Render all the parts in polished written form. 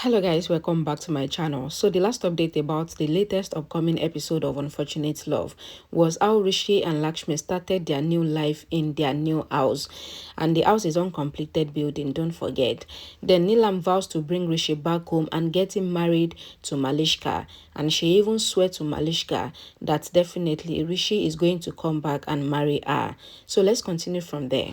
Hello guys, welcome back to my channel. So the last update about the latest upcoming episode of Unfortunate Love was how Rishi and Lakshmi started their new life in their new house. And the house is uncompleted building, don't forget. Then Neelam vows to bring Rishi back home and get him married to Malishka. And she even swear to Malishka that definitely Rishi is going to come back and marry her. So let's continue from there.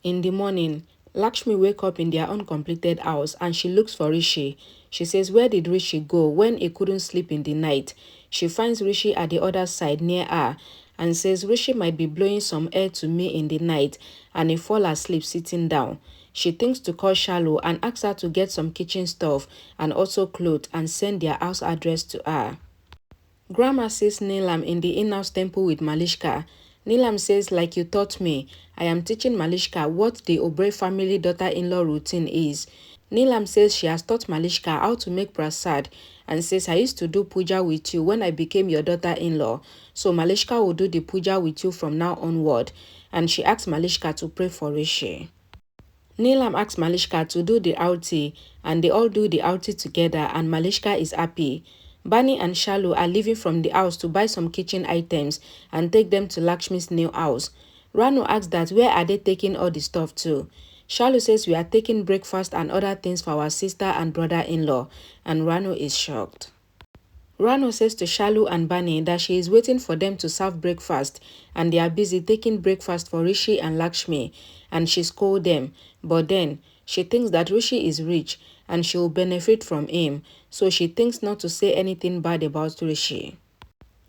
In the morning, Lakshmi wakes up in their uncompleted house and she looks for Rishi. She says, where did Rishi go when he couldn't sleep in the night? She finds Rishi at the other side near her and says Rishi might be blowing some air to me in the night and he fall asleep sitting down. She thinks to call Shalu and asks her to get some kitchen stuff and also clothes and send their house address to her. Grandma sees Neelam in the in-house temple with Malishka. Neelam says, like you taught me, I am teaching Malishka what the Oberoi family daughter-in-law routine is. Neelam says she has taught Malishka how to make prasad and says, I used to do puja with you when I became your daughter-in-law. So Malishka will do the puja with you from now onward. And she asks Malishka to pray for Rishi. Neelam asks Malishka to do the aarti and they all do the aarti together and Malishka is happy. Bani and Shalu are leaving from the house to buy some kitchen items and take them to Lakshmi's new house. Ranu asks that where are they taking all the stuff to? Shalu says we are taking breakfast and other things for our sister and brother-in-law and Ranu is shocked. Ranu says to Shalu and Bani that she is waiting for them to serve breakfast and they are busy taking breakfast for Rishi and Lakshmi and she scolds them. But then she thinks that Rishi is rich and she will benefit from him, so she thinks not to say anything bad about Rishi.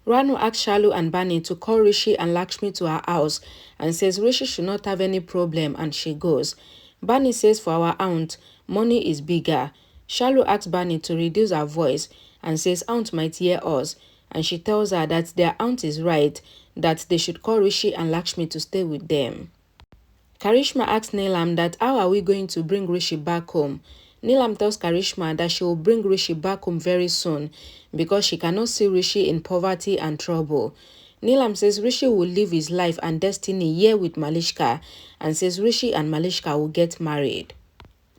Ranu asks Shalu and Bani to call Rishi and Lakshmi to her house and says Rishi should not have any problem and she goes. Bani says for our aunt, money is bigger. Shalu asks Bani to reduce her voice and says aunt might hear us and she tells her that their aunt is right, that they should call Rishi and Lakshmi to stay with them. Karishma asks Neelam that how are we going to bring Rishi back home? Neelam tells Karishma that she will bring Rishi back home very soon because she cannot see Rishi in poverty and trouble. Neelam says Rishi will live his life and destiny here with Malishka and says Rishi and Malishka will get married.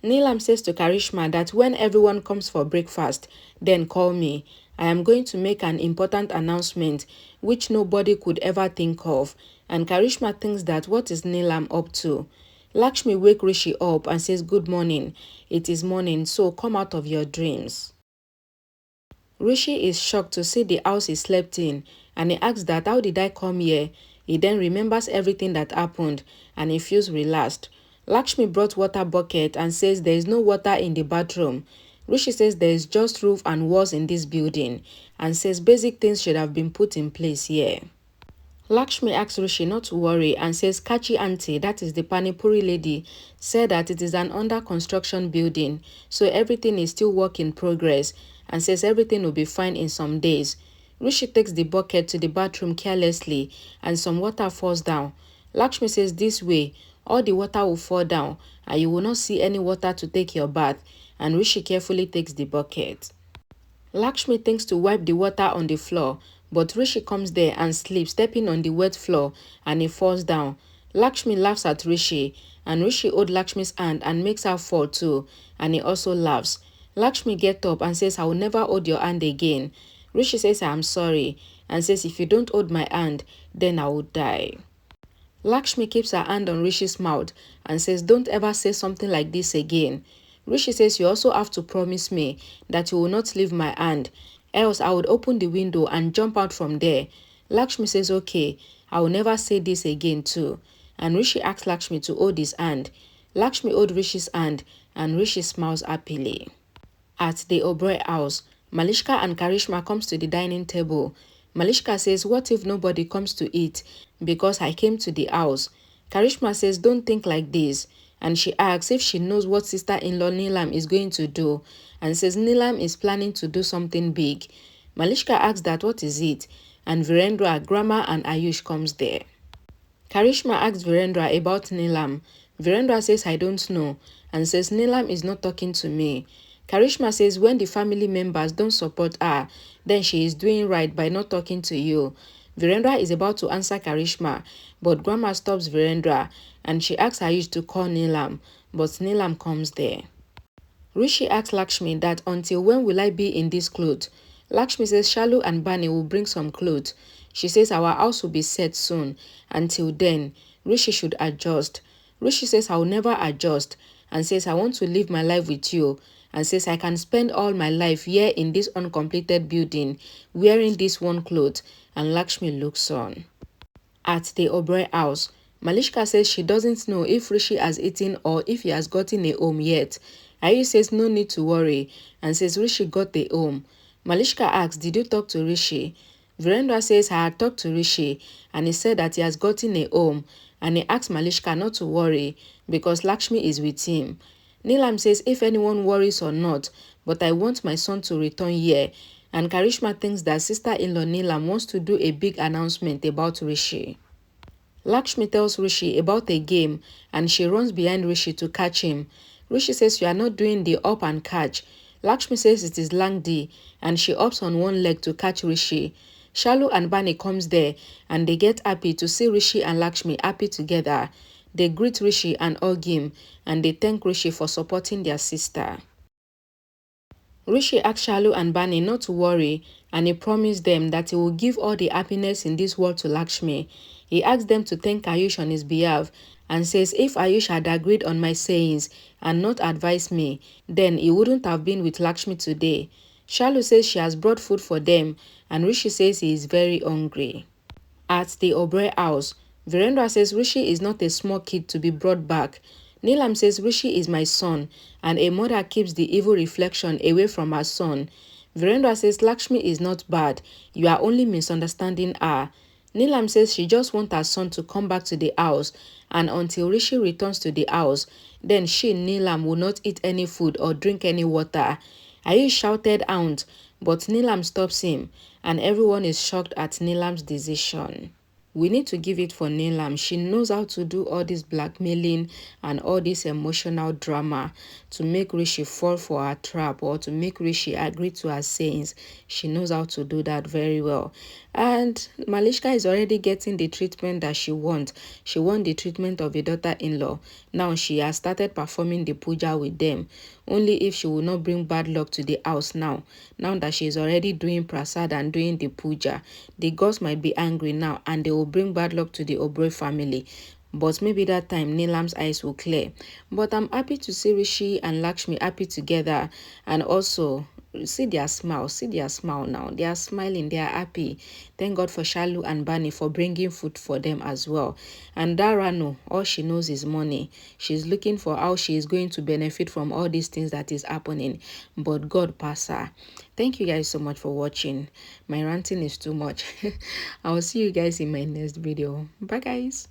Neelam says to Karishma that when everyone comes for breakfast, then call me. I am going to make an important announcement which nobody could ever think of. And Karishma thinks that what is Neelam up to? Lakshmi wakes Rishi up and says good morning. It is morning, so come out of your dreams. Rishi is shocked to see the house he slept in and he asks that how did I come here? He then remembers everything that happened and he feels relaxed. Lakshmi brought water bucket and says there is no water in the bathroom. Rishi says there is just roof and walls in this building and says basic things should have been put in place here. Lakshmi asks Rishi not to worry and says Kachi auntie, that is the Panipuri lady, said that it is an under construction building, so everything is still work in progress and says everything will be fine in some days. Rishi takes the bucket to the bathroom carelessly and some water falls down. Lakshmi says this way, all the water will fall down and you will not see any water to take your bath and Rishi carefully takes the bucket. Lakshmi thinks to wipe the water on the floor, but Rishi comes there and sleeps, stepping on the wet floor, and he falls down. Lakshmi laughs at Rishi, and Rishi holds Lakshmi's hand and makes her fall too, and he also laughs. Lakshmi gets up and says, I will never hold your hand again. Rishi says, I am sorry, and says, if you don't hold my hand, then I will die. Lakshmi keeps her hand on Rishi's mouth and says, don't ever say something like this again. Rishi says, you also have to promise me that you will not leave my hand, else I would open the window and jump out from there. Lakshmi says, okay, I will never say this again too. And Rishi asks Lakshmi to hold his hand. Lakshmi holds Rishi's hand and Rishi smiles happily. At the Oberoi house, Malishka and Karishma comes to the dining table. Malishka says, what if nobody comes to eat because I came to the house? Karishma says, don't think like this. And she asks if she knows what sister-in-law Neelam is going to do and says Neelam is planning to do something big. Malishka asks that what is it and Virendra, Grandma and Ayush comes there. Karishma asks Virendra about Neelam. Virendra says I don't know and says Neelam is not talking to me. Karishma says when the family members don't support her, then she is doing right by not talking to you. Virendra is about to answer Karishma, but Grandma stops Virendra and she asks Ayush to call Neelam, but Neelam comes there. Rishi asks Lakshmi that until when will I be in this clothes? Lakshmi says Shalu and Bani will bring some clothes. She says our house will be set soon. Until then, Rishi should adjust. Rishi says I will never adjust and says I want to live my life with you and says I can spend all my life here in this uncompleted building wearing this one cloth, and Lakshmi looks on. At the Oberoi house, Malishka says she doesn't know if Rishi has eaten or if he has gotten a home yet. Ayu says no need to worry and says Rishi got the home. Malishka asks, did you talk to Rishi? Virendra says I had talked to Rishi and he said that he has gotten a home, and he asks Malishka not to worry because Lakshmi is with him. Neelam says if anyone worries or not, but I want my son to return here. And Karishma thinks that sister-in-law Neelam wants to do a big announcement about Rishi. Lakshmi tells Rishi about a game and she runs behind Rishi to catch him. Rishi says you are not doing the up and catch. Lakshmi says it is Langdi and she hops on one leg to catch Rishi. Shalu and Bani comes there and they get happy to see Rishi and Lakshmi happy together. They greet Rishi and hug him and they thank Rishi for supporting their sister. Rishi asked Shalu and Bani not to worry and he promised them that he will give all the happiness in this world to Lakshmi. He asked them to thank Ayush on his behalf and says if Ayush had agreed on my sayings and not advised me, then he wouldn't have been with Lakshmi today. Shalu says she has brought food for them and Rishi says he is very hungry. At the Oberoi house, Virendra says Rishi is not a small kid to be brought back. Neelam says Rishi is my son and a mother keeps the evil reflection away from her son. Virendra says Lakshmi is not bad, you are only misunderstanding her. Neelam says she just wants her son to come back to the house and until Rishi returns to the house, then she, Neelam, will not eat any food or drink any water. Ayush shouted out, but Neelam stops him and everyone is shocked at Neelam's decision. We need to give it for Neelam. She knows how to do all this blackmailing and all this emotional drama to make Rishi fall for her trap or to make Rishi agree to her sayings. She knows how to do that very well. And Malishka is already getting the treatment that she wants. She wants the treatment of a daughter-in-law. Now she has started performing the puja with them. Only if she will not bring bad luck to the house now. Now that she is already doing prasad and doing the puja, the gods might be angry now and they will bring bad luck to the Oberoi family. But maybe that time Neelam's eyes will clear. But I'm happy to see Rishi and Lakshmi happy together, and also see their smile now. They are smiling, they are happy. Thank God for Shalu and Bani for bringing food for them as well. And Darano, all she knows is money. She's looking for how she is going to benefit from all these things that is happening, but God pass her. Thank you guys so much for watching. My ranting is too much. I will see you guys in my next video. Bye guys.